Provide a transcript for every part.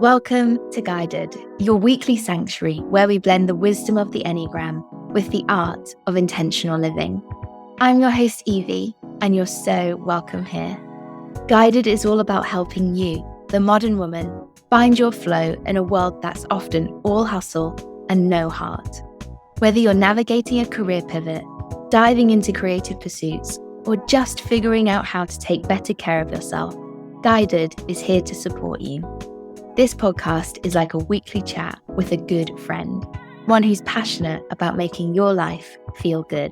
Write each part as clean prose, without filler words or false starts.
Welcome to Guided, your weekly sanctuary where we blend the wisdom of the Enneagram with the art of intentional living. I'm your host, Evie, and you're so welcome here. Guided is all about helping you, the modern woman, find your flow in a world that's often all hustle and no heart. Whether you're navigating a career pivot, diving into creative pursuits, or just figuring out how to take better care of yourself, Guided is here to support you. This podcast is like a weekly chat with a good friend, one who's passionate about making your life feel good.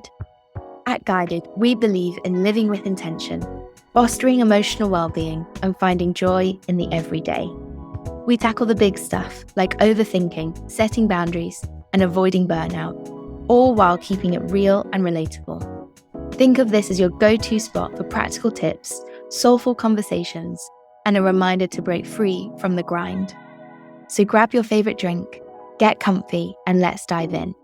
At Guided, we believe in living with intention, fostering emotional well-being, and finding joy in the everyday. We tackle the big stuff like overthinking, setting boundaries, and avoiding burnout, all while keeping it real and relatable. Think of this as your go-to spot for practical tips, soulful conversations, and a reminder to break free from the grind. So grab your favorite drink, get comfy, and let's dive in.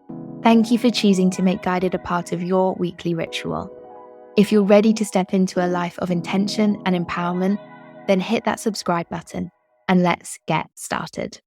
Thank you for choosing to make Guided a part of your weekly ritual. If you're ready to step into a life of intention and empowerment, then hit that subscribe button and let's get started.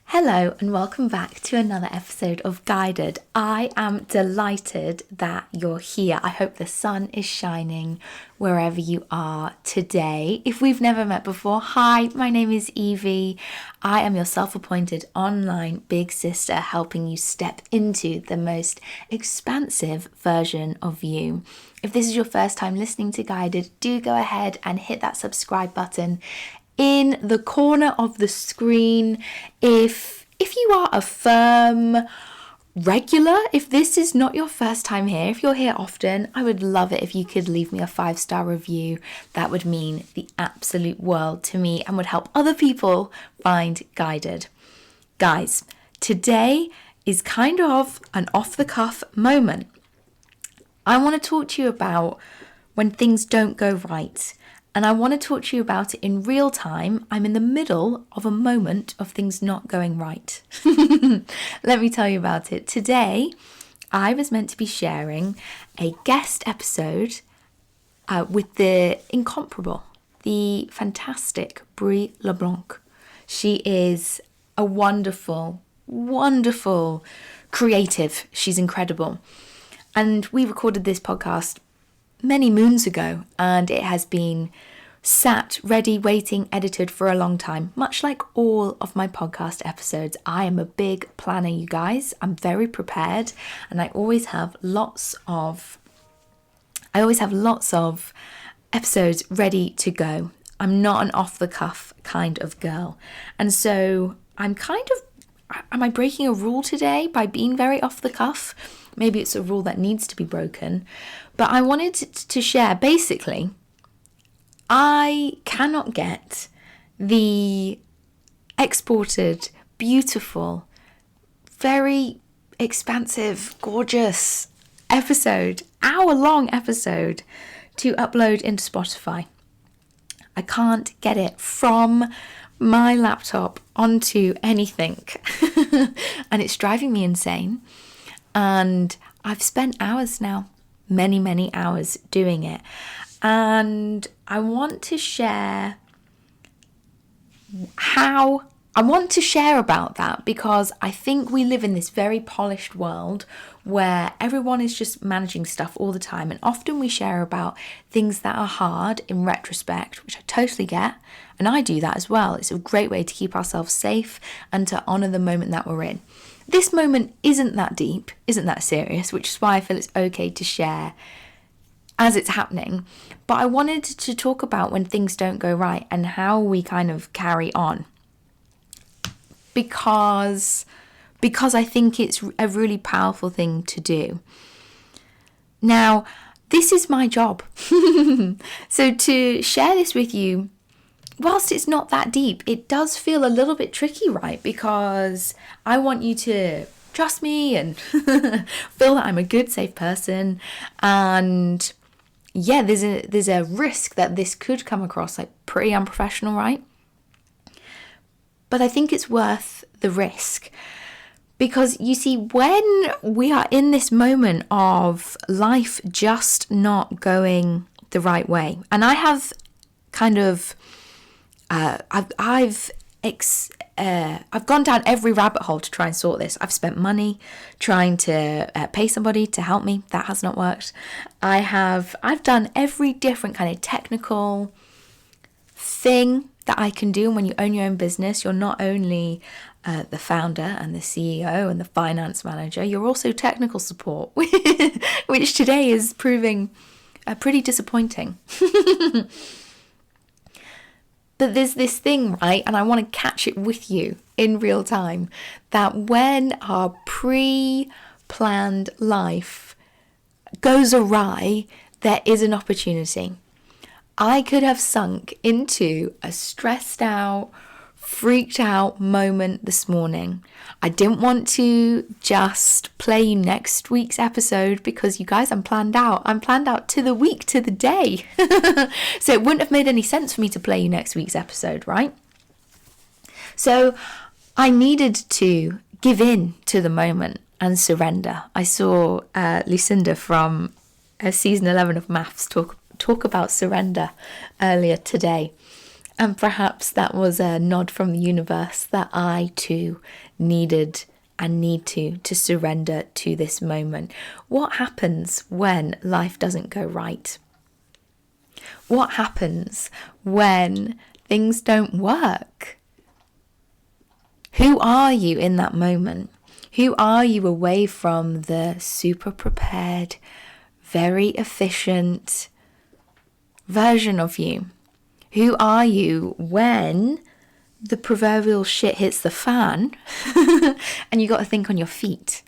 Hello and welcome back to another episode of Guided. I am delighted that you're here. I hope the sun is shining wherever you are today. If we've never met before, hi, my name is Evie. I am your self-appointed online big sister, helping you step into the most expansive version of you. If this is your first time listening to Guided, do go ahead and hit that subscribe button in the corner of the screen. If you are a firm regular, if this is not your first time here, if you're here often, I would love it if you could leave me a 5-star review. That would mean the absolute world to me and would help other people find Guided. Guys, today is kind of an off-the-cuff moment. I want to talk to you about when things don't go right. And I want to talk to you about it in real time. I'm in the middle of a moment of things not going right. Let me tell you about it. Today, I was meant to be sharing a guest episode with the incomparable, the fantastic Brie LeBlanc. She is a wonderful, wonderful creative. She's incredible. And we recorded this podcast many moons ago, and it has been sat, ready, waiting, edited for a long time. Much like all of my podcast episodes, I am a big planner, you guys. I'm very prepared, and I always have lots of episodes ready to go. I'm not an off-the-cuff kind of girl. And so am I breaking a rule today by being very off-the-cuff? Maybe it's a rule that needs to be broken. But I wanted to share, basically, I cannot get the exported, beautiful, very expansive, gorgeous episode, hour-long episode, to upload into Spotify. I can't get it from my laptop onto anything. And it's driving me insane. And I've spent hours now, many hours doing it. And I want to share about that, because I think we live in this very polished world where everyone is just managing stuff all the time. And often we share about things that are hard in retrospect, which I totally get. And I do that as well. It's a great way to keep ourselves safe and to honor the moment that we're in. This moment isn't that deep, isn't that serious, which is why I feel it's okay to share as it's happening. But I wanted to talk about when things don't go right and how we kind of carry on. Because I think it's a really powerful thing to do. Now, this is my job. So to share this with you, whilst it's not that deep, it does feel a little bit tricky, right? Because I want you to trust me and feel that I'm a good, safe person. And yeah, there's a risk that this could come across like pretty unprofessional, right? But I think it's worth the risk. Because you see, when we are in this moment of life just not going the right way, and I have kind of I've I've gone down every rabbit hole to try and sort this. I've spent money trying to pay somebody to help me. That has not worked. I've done every different kind of technical thing that I can do. And when you own your own business, you're not only the founder and the CEO and the finance manager, you're also technical support, which today is proving pretty disappointing. But there's this thing, right? And I want to catch it with you in real time, that when our pre-planned life goes awry, there is an opportunity. I could have sunk into a stressed out, freaked out moment this morning. I didn't want to just play you next week's episode because, you guys, I'm planned out. I'm planned out to the week, to the day. So it wouldn't have made any sense for me to play you next week's episode, right? So I needed to give in to the moment and surrender. I saw Lucinda from season 11 of Maths talk about surrender earlier today. And perhaps that was a nod from the universe that I too needed and need to surrender to this moment. What happens when life doesn't go right? What happens when things don't work? Who are you in that moment? Who are you away from the super prepared, very efficient version of you? Who are you when the proverbial shit hits the fan and you got to think on your feet?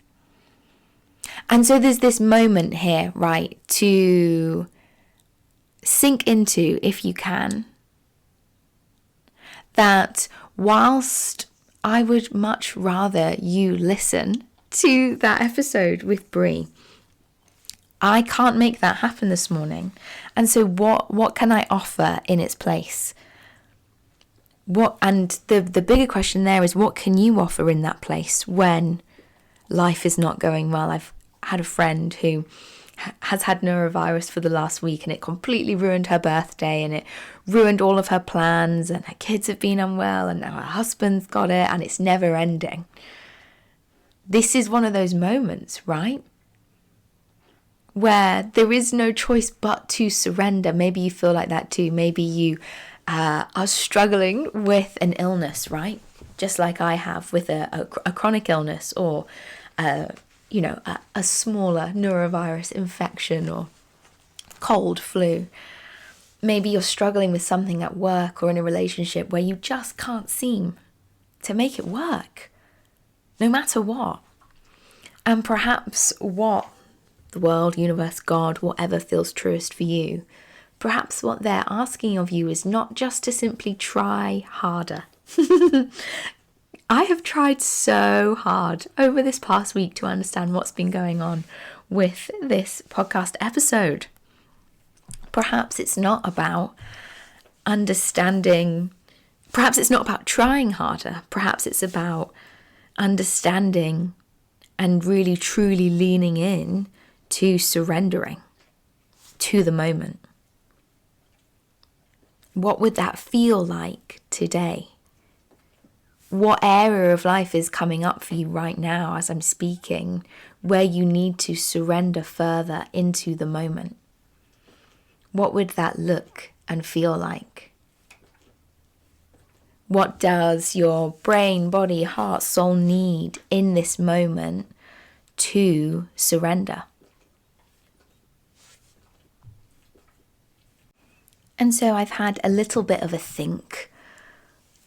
And so there's this moment here, right, to sink into, if you can, that whilst I would much rather you listen to that episode with Brie, I can't make that happen this morning. And so what can I offer in its place? And the bigger question there is, what can you offer in that place when life is not going well? I've had a friend who has had norovirus for the last week, and it completely ruined her birthday, and it ruined all of her plans, and her kids have been unwell, and now her husband's got it, and it's never ending. This is one of those moments, right, where there is no choice but to surrender. Maybe you feel like that too. Maybe you are struggling with an illness, right? Just like I have with a chronic illness, or a smaller norovirus infection or cold, flu. Maybe you're struggling with something at work or in a relationship where you just can't seem to make it work, no matter what. And perhaps what the world, universe, God, whatever feels truest for you, perhaps what they're asking of you is not just to simply try harder. I have tried so hard over this past week to understand what's been going on with this podcast episode. Perhaps it's not about understanding, perhaps it's not about trying harder, perhaps it's about understanding and really truly leaning in to surrendering to the moment. What would that feel like today? What area of life is coming up for you right now as I'm speaking, where you need to surrender further into the moment? What would that look and feel like? What does your brain, body, heart, soul need in this moment to surrender? And so I've had a little bit of a think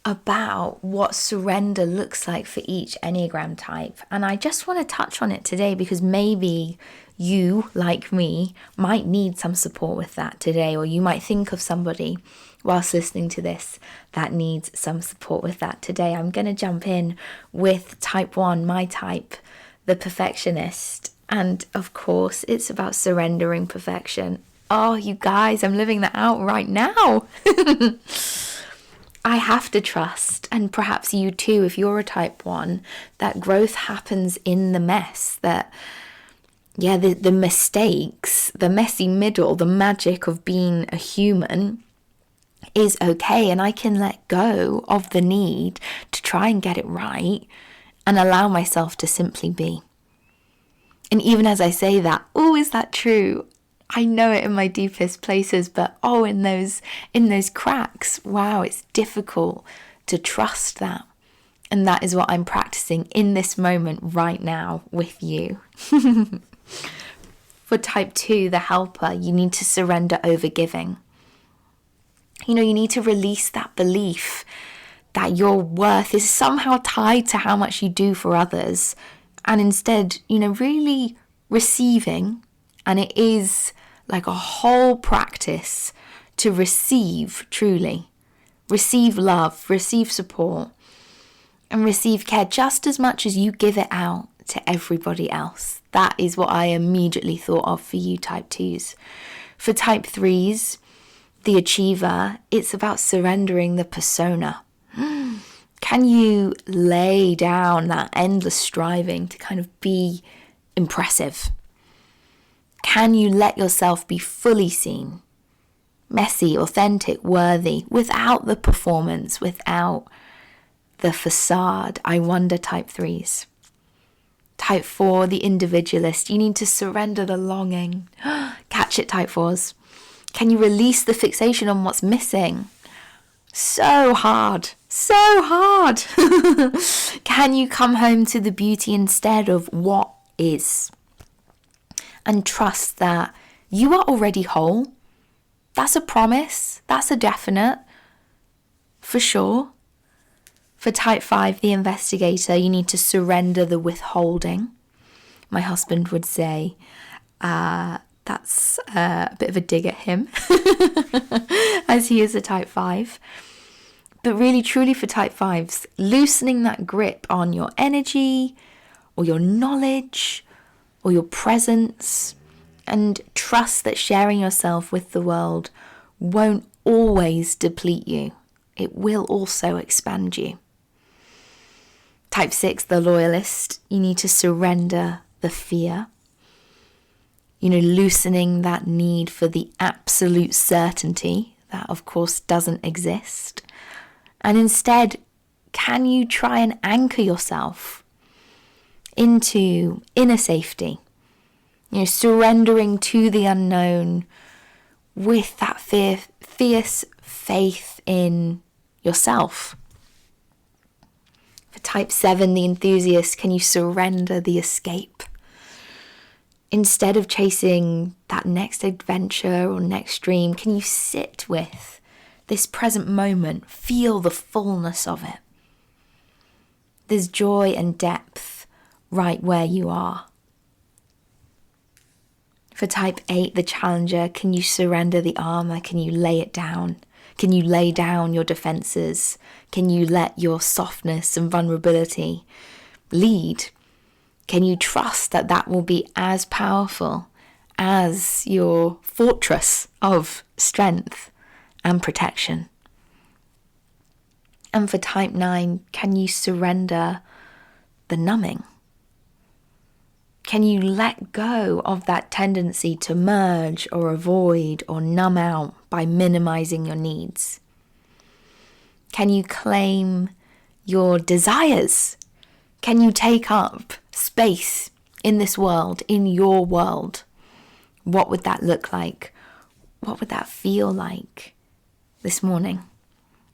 about what surrender looks like for each Enneagram type. And I just want to touch on it today because maybe you, like me, might need some support with that today, or you might think of somebody whilst listening to this that needs some support with that today. I'm going to jump in with type 1, my type, the perfectionist. And of course, it's about surrendering perfection. Oh, you guys, I'm living that out right now. I have to trust, and perhaps you too, if you're a type 1, that growth happens in the mess, that, the mistakes, the messy middle, the magic of being a human is okay, and I can let go of the need to try and get it right and allow myself to simply be. And even as I say that, oh, is that true? I know it in my deepest places, but in those cracks, wow, it's difficult to trust that. And that is what I'm practicing in this moment right now with you. For type 2, the helper, you need to surrender over giving. You need to release that belief that your worth is somehow tied to how much you do for others. And instead, really receiving. And it is like a whole practice to receive truly. Receive love, receive support, and receive care just as much as you give it out to everybody else. That is what I immediately thought of for you type 2s. For type 3s, the achiever, it's about surrendering the persona. Can you lay down that endless striving to kind of be impressive? Can you let yourself be fully seen, messy, authentic, worthy, without the performance, without the facade? I wonder, type 3s. Type 4, the individualist, you need to surrender the longing. Catch it, type 4s. Can you release the fixation on what's missing? So hard. Can you come home to the beauty instead of what is? And trust that you are already whole. That's a promise. That's a definite. For sure. For type 5, the investigator, you need to surrender the withholding. My husband would say, that's a bit of a dig at him, as he is a type 5. But really, truly for type 5s, loosening that grip on your energy or your knowledge or your presence, and trust that sharing yourself with the world won't always deplete you. It will also expand you. Type 6, the loyalist, you need to surrender the fear. Loosening that need for the absolute certainty that, of course, doesn't exist. And instead, can you try and anchor yourself into inner safety? Surrendering to the unknown with that fierce faith in yourself. For type 7, the enthusiast, can you surrender the escape? Instead of chasing that next adventure or next dream, can you sit with this present moment, feel the fullness of it? There's joy and depth right where you are. For type 8, the challenger, can you surrender the armor? Can you lay it down? Can you lay down your defenses? Can you let your softness and vulnerability lead? Can you trust that that will be as powerful as your fortress of strength and protection? And for type 9, can you surrender the numbing? Can you let go of that tendency to merge or avoid or numb out by minimizing your needs? Can you claim your desires? Can you take up space in this world, in your world? What would that look like? What would that feel like this morning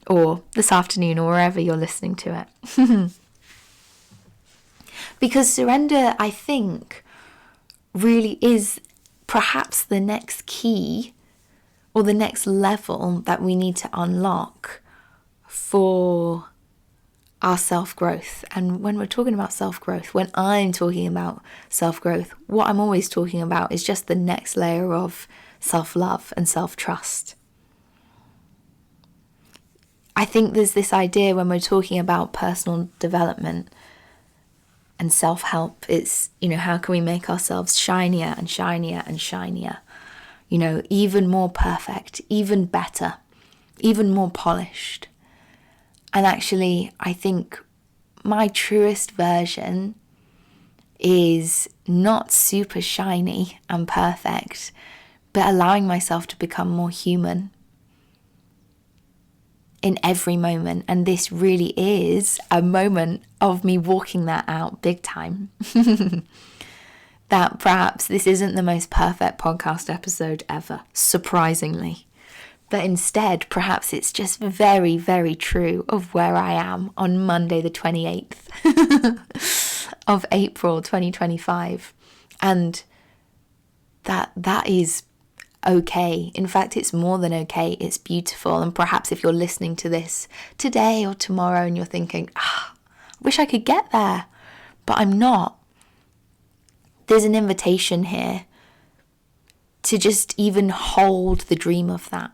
or this afternoon or wherever you're listening to it? Because surrender, I think, really is perhaps the next key or the next level that we need to unlock for our self-growth. And when we're talking about self-growth, when I'm talking about self-growth, what I'm always talking about is just the next layer of self-love and self-trust. I think there's this idea when we're talking about personal development and self-help, it's, how can we make ourselves shinier and shinier and shinier? Even more perfect, even better, even more polished. And actually, I think my truest version is not super shiny and perfect, but allowing myself to become more human. in every moment. And this really is a moment of me walking that out big time. That perhaps this isn't the most perfect podcast episode ever, surprisingly. But instead, perhaps it's just very, very true of where I am on Monday the 28th of April 2025. And that is okay. In fact, it's more than okay. It's beautiful. And perhaps if you're listening to this today or tomorrow and you're thinking, I wish I could get there, but I'm not. There's an invitation here to just even hold the dream of that,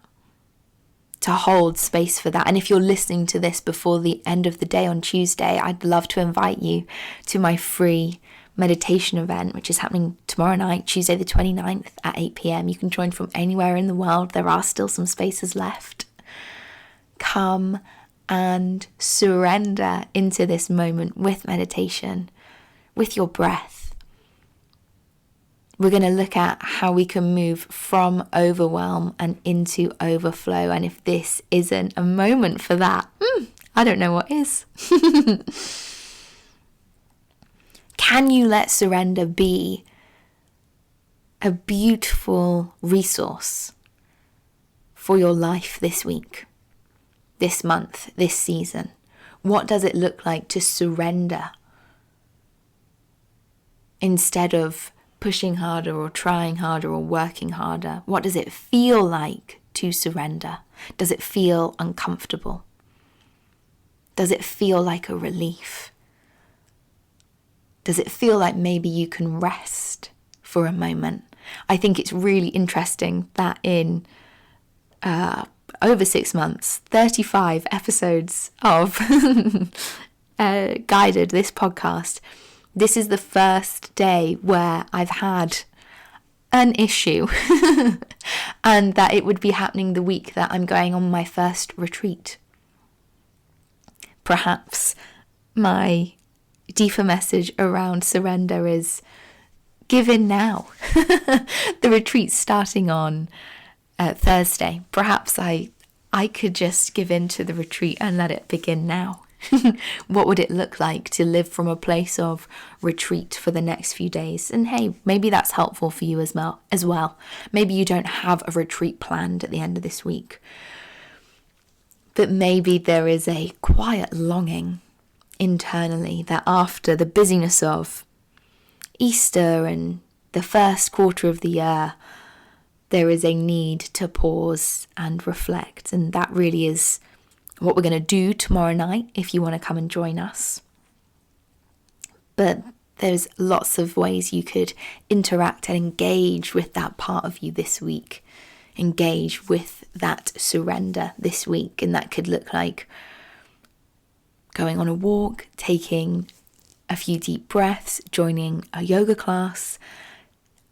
to hold space for that. And if you're listening to this before the end of the day on Tuesday, I'd love to invite you to my free meditation event, which is happening tomorrow night, Tuesday the 29th at 8 p.m. You can join from anywhere in the world. There are still some spaces left. Come and surrender into this moment with meditation, with your breath. We're going to look at how we can move from overwhelm and into overflow. And if this isn't a moment for that, I don't know what is. Can you let surrender be a beautiful resource for your life this week, this month, this season? What does it look like to surrender instead of pushing harder or trying harder or working harder? What does it feel like to surrender? Does it feel uncomfortable? Does it feel like a relief? Does it feel like maybe you can rest for a moment? I think it's really interesting that in over 6 months, 35 episodes of Guided, this podcast, this is the first day where I've had an issue and that it would be happening the week that I'm going on my first retreat. Perhaps my deeper message around surrender is give in now. The retreat's starting on Thursday. Perhaps I could just give in to the retreat and let it begin now. What would it look like to live from a place of retreat for the next few days? And hey, maybe that's helpful for you as well. Maybe you don't have a retreat planned at the end of this week, but maybe there is a quiet longing internally that after the busyness of Easter and the first quarter of the year, there is a need to pause and reflect. And that really is what we're going to do tomorrow night if you want to come and join us. But there's lots of ways you could interact and engage with that part of you this week. Engage with that surrender this week. And that could look like going on a walk, taking a few deep breaths, joining a yoga class,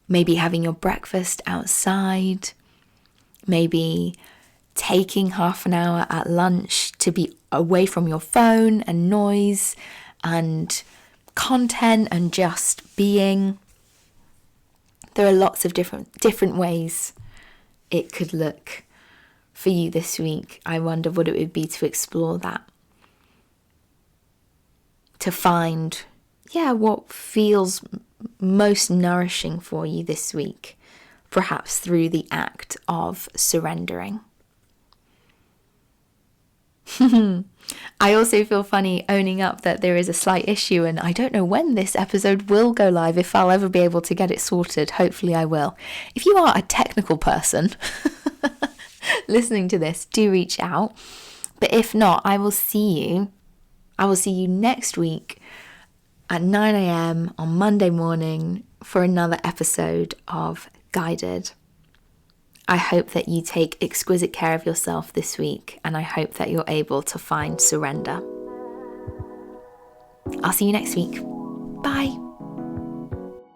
maybe having your breakfast outside, maybe taking half an hour at lunch to be away from your phone and noise and content and just being. There are lots of different ways it could look for you this week. I wonder what it would be to explore that. To find, what feels most nourishing for you this week, perhaps through the act of surrendering. I also feel funny owning up that there is a slight issue, and I don't know when this episode will go live, if I'll ever be able to get it sorted. Hopefully I will. If you are a technical person listening to this, do reach out. But if not, I will see you next week at 9 a.m. on Monday morning for another episode of Guided. I hope that you take exquisite care of yourself this week, and I hope that you're able to find surrender. I'll see you next week. Bye.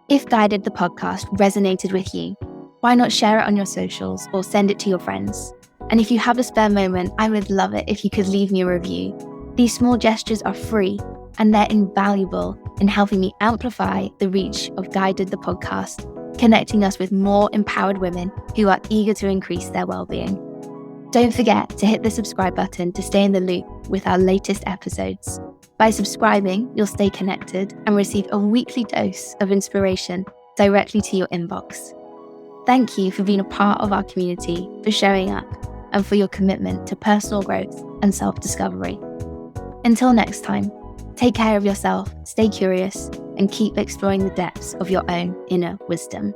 If Guided the podcast resonated with you, why not share it on your socials or send it to your friends? And if you have a spare moment, I would love it if you could leave me a review. These small gestures are free and they're invaluable in helping me amplify the reach of Guided the podcast, connecting us with more empowered women who are eager to increase their well-being. Don't forget to hit the subscribe button to stay in the loop with our latest episodes. By subscribing, you'll stay connected and receive a weekly dose of inspiration directly to your inbox. Thank you for being a part of our community, for showing up, and for your commitment to personal growth and self-discovery. Until next time, take care of yourself, stay curious, and keep exploring the depths of your own inner wisdom.